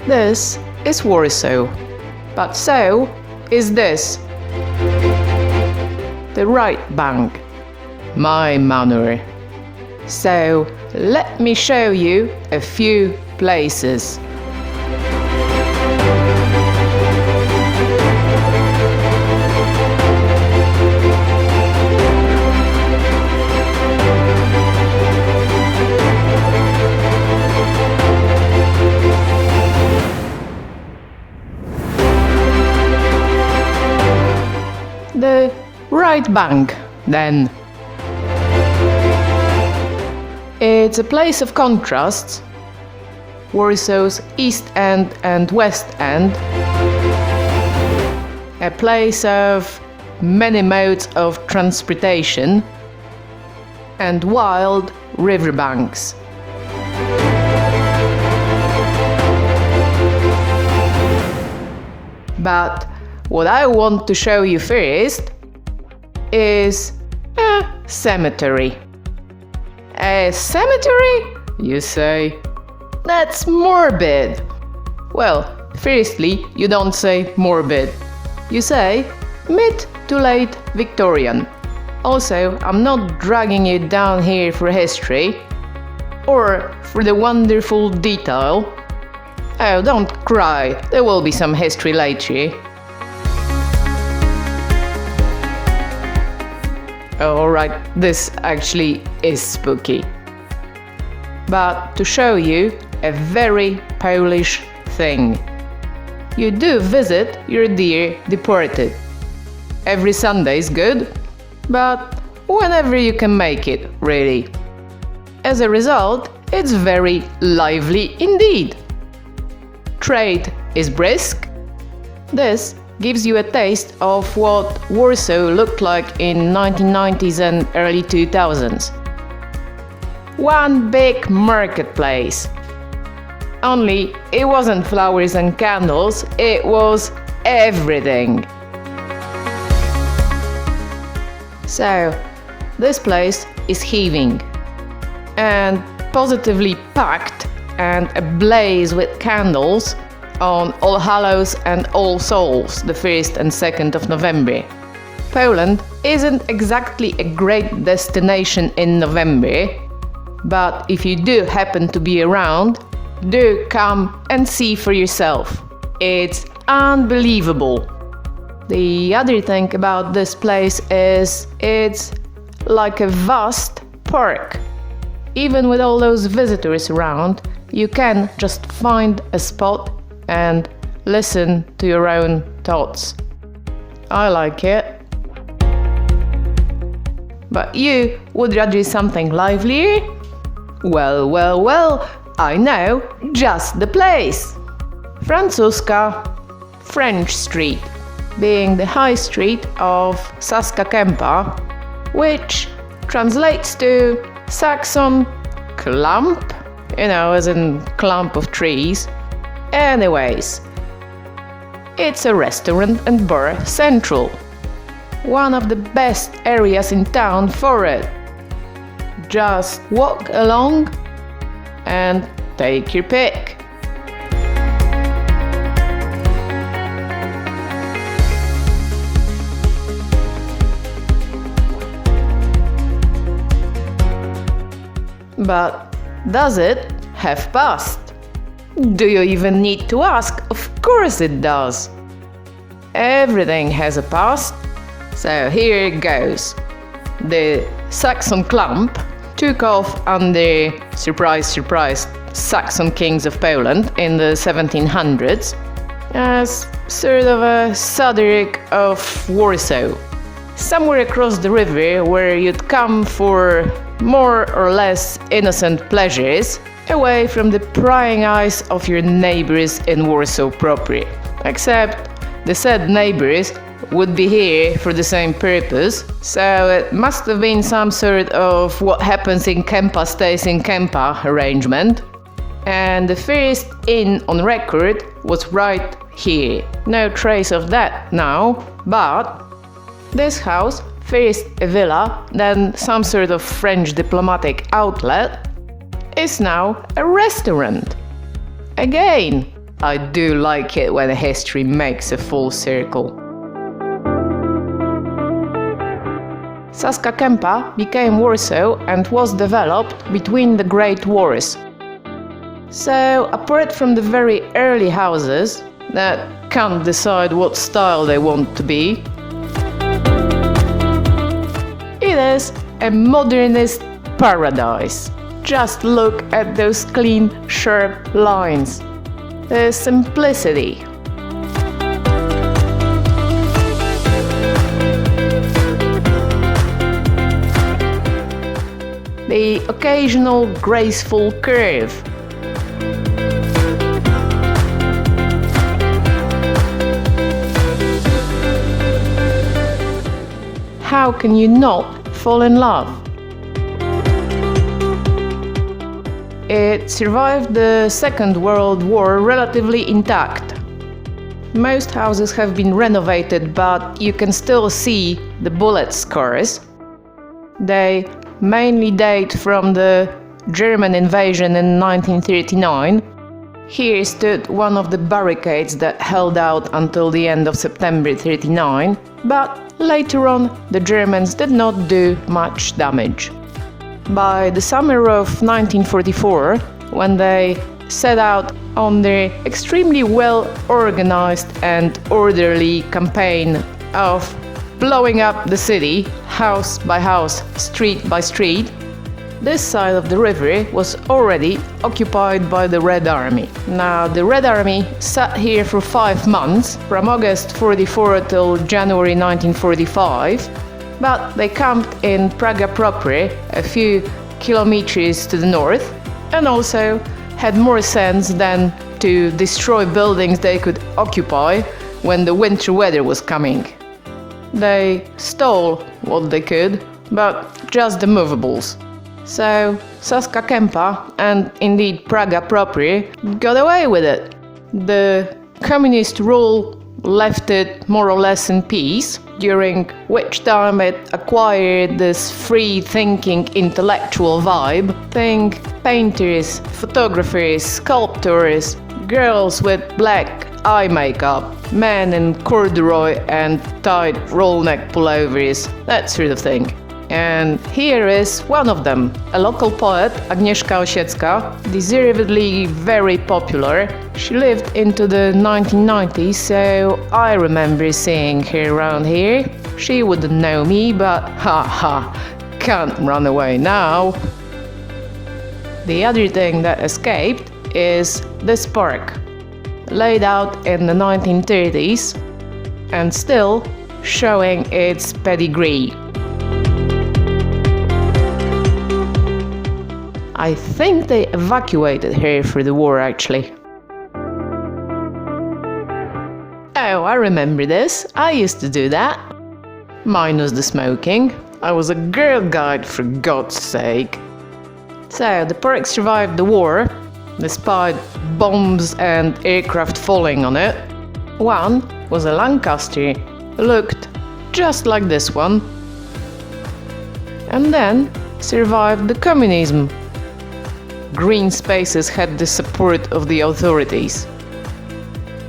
This is Warsaw, but so is this. The right bank, my manor. So let me show you a few places. The right bank, then. It's a place of contrasts. Warsaw's East End and West End. A place of many modes of transportation and wild riverbanks. But what I want to show you first is a cemetery. A cemetery, you say? That's morbid. Well, firstly, you don't say morbid. You say mid to late Victorian. Also, I'm not dragging you down here for history or for the wonderful detail. Oh, don't cry, there will be some history later. Alright, this actually is spooky. But to show you a very Polish thing. You do visit your dear departed. Every Sunday is good, but whenever you can make it, really. As a result, it's very lively indeed. Trade is brisk. This gives you a taste of what Warsaw looked like in 1990s and early 2000s. One big marketplace. Only it wasn't flowers and candles, it was everything. So, this place is heaving and positively packed and ablaze with candles on All Hallows and All Souls, the 1st and 2nd of November. Poland isn't exactly a great destination in November, but if you do happen to be around, do come and see for yourself. It's unbelievable. The other thing about this place is it's like a vast park. Even with all those visitors around, you can just find a spot and listen to your own thoughts. I like it. But you would rather something livelier? Well, I know just the place. Francuska, French Street, being the high street of Saska Kępa, which translates to Saxon clump, as in clump of trees. Anyways, it's a restaurant and bar central. One of the best areas in town for it. Just walk along and take your pick. But does it have past? Do you even need to ask? Of course it does. Everything has a past. So here it goes. The Saxon clump took off under, surprise, surprise, Saxon kings of Poland in the 1700s as sort of a Sadek of Warsaw. Somewhere across the river where you'd come for more or less innocent pleasures, away from the prying eyes of your neighbors in Warsaw proper. Except the said neighbors would be here for the same purpose, so it must have been some sort of what happens in Kępa stays in Kępa arrangement. And the first inn on record was right here. No trace of that now, but this house, first a villa, then some sort of French diplomatic outlet, is now a restaurant. Again, I do like it when history makes a full circle. Saska Kępa became Warsaw and was developed between the Great Wars. So, apart from the very early houses that can't decide what style they want to be, it is a modernist paradise. Just look at those clean, sharp lines. The simplicity. The occasional graceful curve. How can you not fall in love? It survived the Second World War relatively intact. Most houses have been renovated, but you can still see the bullet scars. They mainly date from the German invasion in 1939. Here stood one of the barricades that held out until the end of September 1939, but later on the Germans did not do much damage. By the summer of 1944, when they set out on their extremely well-organized and orderly campaign of blowing up the city, house by house, street by street, this side of the river was already occupied by the Red Army. Now, the Red Army sat here for 5 months, from August 1944 till January 1945, but they camped in Praga proper, a few kilometers to the north, and also had more sense than to destroy buildings they could occupy when the winter weather was coming. They stole what they could, but just the movables. So Saska Kępa, and indeed Praga proper, got away with it. The communist rule left it more or less in peace, during which time it acquired this free-thinking intellectual vibe. Think painters, photographers, sculptors, girls with black eye makeup, men in corduroy and tight roll-neck pullovers, that sort of thing. And here is one of them, a local poet, Agnieszka Osiecka, deservedly very popular. She lived into the 1990s, so I remember seeing her around here. She wouldn't know me, but can't run away now. The other thing that escaped is this park, laid out in the 1930s and still showing its pedigree. I think they evacuated her for the war, actually. Oh, I remember this. I used to do that. Minus the smoking. I was a girl guide, for God's sake. So, the park survived the war, despite bombs and aircraft falling on it. One was a Lancaster, looked just like this one, and then survived the communism. Green spaces had the support of the authorities.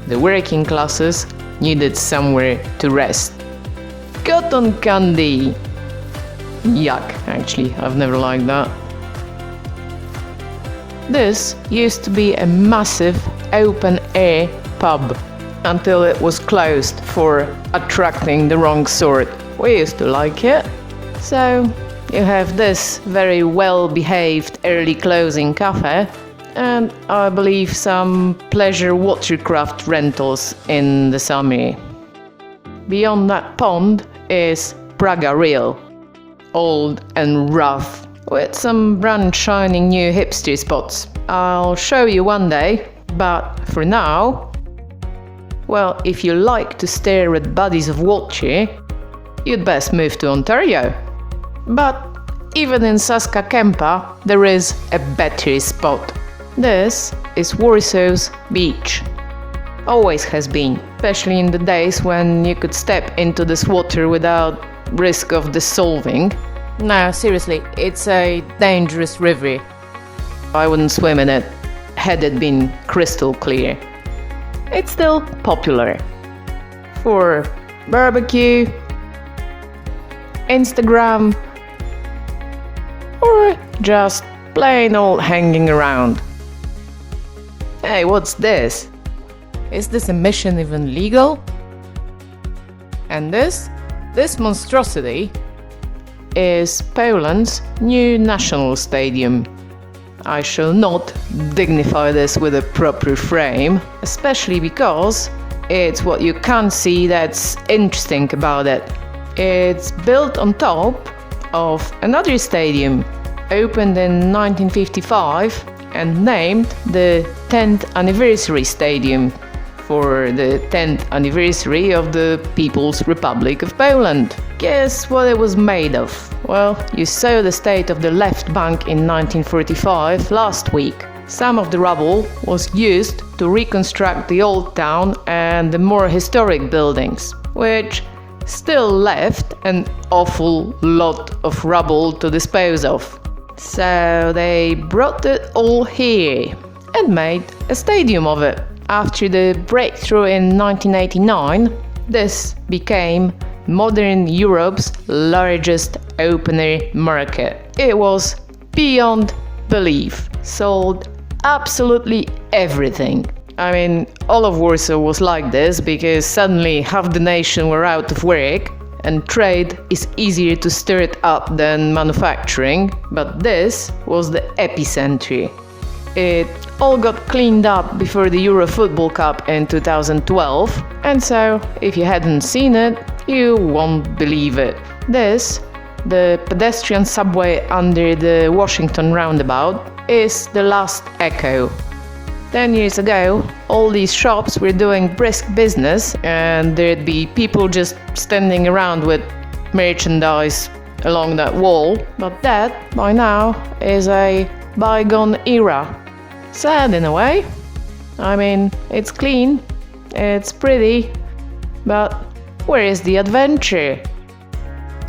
The working classes needed somewhere to rest. Cotton candy! Yuck, actually, I've never liked that. This used to be a massive open-air pub until it was closed for attracting the wrong sort. We used to like it. So you have this very well-behaved early closing cafe, and I believe some pleasure watercraft rentals in the summer. Beyond that pond is Praga Real, old and rough, with some brand shining new hipster spots. I'll show you one day, but for now, well, if you like to stare at bodies of water, you'd best move to Ontario. But even in Saska Kępa, there is a better spot. This is Warsaw's beach. Always has been, especially in the days when you could step into this water without risk of dissolving. No, seriously, it's a dangerous river. I wouldn't swim in it, had it been crystal clear. it's still popular for barbecue, Instagram, or just plain old hanging around. Hey, what's this? Is this emission even legal? And this monstrosity is Poland's new national stadium. I shall not dignify this with a proper frame, especially because it's what you can't see that's interesting about it. It's built on top of another stadium, opened in 1955 and named the 10th Anniversary Stadium for the 10th anniversary of the People's Republic of Poland. Guess what it was made of? Well, you saw the state of the left bank in 1945 last week. Some of the rubble was used to reconstruct the old town and the more historic buildings, which still left an awful lot of rubble to dispose of. So they brought it all here and made a stadium of it. After the breakthrough in 1989, this became modern Europe's largest open-air market. It was beyond belief, sold absolutely everything. I mean, all of Warsaw was like this because suddenly half the nation were out of work and trade is easier to stir up than manufacturing, but this was the epicenter. It all got cleaned up before the Euro Football Cup in 2012, and so if you hadn't seen it, you won't believe it. This, the pedestrian subway under the Washington roundabout, is the last echo. 10 years ago, all these shops were doing brisk business and there'd be people just standing around with merchandise along that wall, but that, by now, is a bygone era. Sad in a way. I mean, it's clean, it's pretty, but where is the adventure?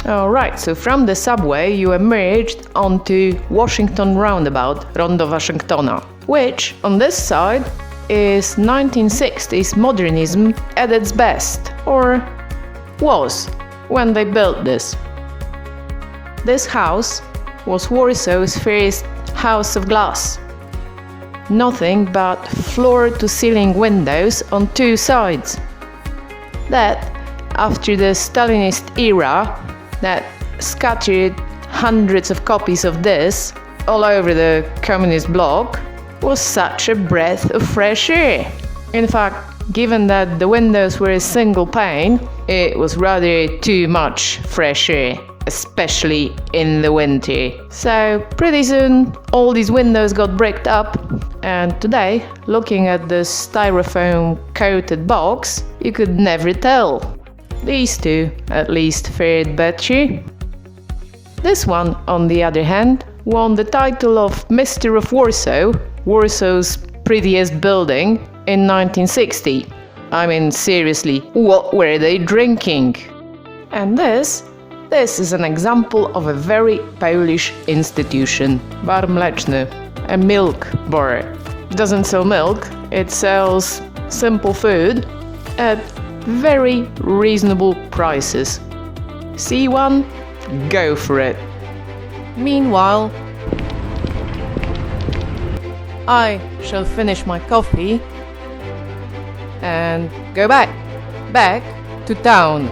Alright, so from the subway you emerged onto Washington roundabout, Rondo Waszyngtona, which on this side is 1960s modernism at its best, or was, when they built this. This house was Warsaw's first house of glass. Nothing but floor-to-ceiling windows on two sides. That, after the Stalinist era, that scattered hundreds of copies of this all over the communist bloc, was such a breath of fresh air. In fact, given that the windows were a single pane, it was rather too much fresh air, especially in the winter. So pretty soon all these windows got bricked up, and today, looking at the styrofoam coated box, you could never tell. These two at least fared better. This one, on the other hand, won the title of Mr. of Warsaw, Warsaw's prettiest building, in 1960. I mean, seriously, what were they drinking? And this is an example of a very Polish institution, bar mleczny, a milk bar. It doesn't sell milk, it sells simple food at very reasonable prices. See one? Go for it. Meanwhile, I shall finish my coffee and go back to town.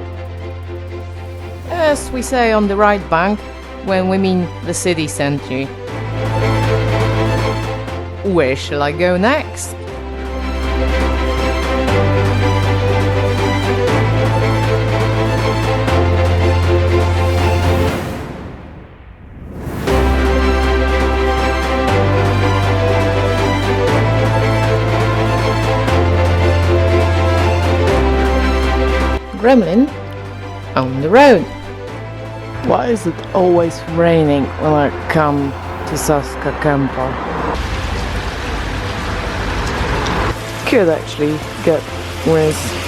As we say on the right bank when we mean the city centre. Where shall I go next? Gremlin on the road. Why is it always raining when I come to Saska Kępa? Could actually get worse.